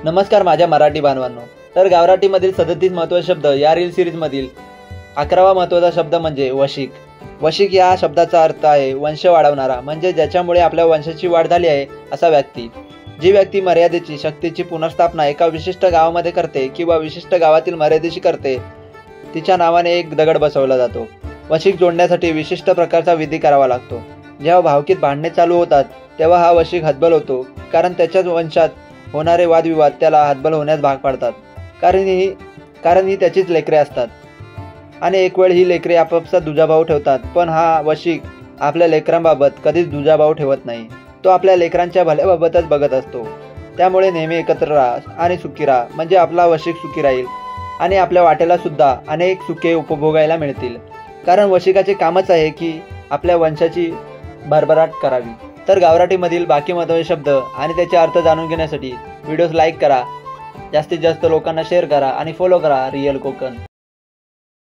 नमस्कार माझ्या मराठी बांधवांनो। तर गावराटीमधील 37 महत्त्वाचे शब्द या रील सिरीजमधील 11वा महत्त्वाचा शब्द म्हणजे वशिक। वशिक या शब्दाचा अर्थ आहे वंश वाढवणारा, म्हणजे ज्याच्यामुळे आपल्या वंशाची वाढ झाली आहे असा व्यक्ती। जी व्यक्ती मर्यादेची शक्तीची पुनर्स्थापना एका विशिष्ट गावामध्ये करते किंवा विशिष्ट गावातील मर्यादेशी करते, तिच्या नावाने एक दगड बसवला जातो। वशिक जोडण्यासाठी विशिष्ट प्रकारचा विधी करावा लागतो। जेव्हा भावकीत भांडणे चालू होतात तेव्हा हा वशिक हतबल होतो, कारण त्याच्याच वंशात होणारे वादविवाद त्याला हतबल होण्यास भाग पाडतात, कारण ही त्याचीच लेकरे असतात आणि एक वेळ ही लेकरे आपापसात दुजाभाव ठेवतात। पण हा वशिक आपल्या लेकरांबाबत कधीच दुजाभाव ठेवत नाही, तो आपल्या लेकरांच्या भल्याबाबतच बघत असतो। त्यामुळे नेहमी एकत्र राहा आणि सुखी राहा, म्हणजे आपला वशिक सुखी राहील आणि आपल्या वाट्याला सुद्धा अनेक सुखे उपभोगायला मिळतील, कारण वशिकाचे कामच आहे की आपल्या वंशाची भरभराट करावी। तर गावराटीमधील बाकी महत्त्वाचे शब्द आणि त्याचे अर्थ जाणून घेण्यासाठी व्हिडिओज लाईक करा, जास्तीत जास्त लोकांना शेअर करा आणि फॉलो करा रिअल कोकण।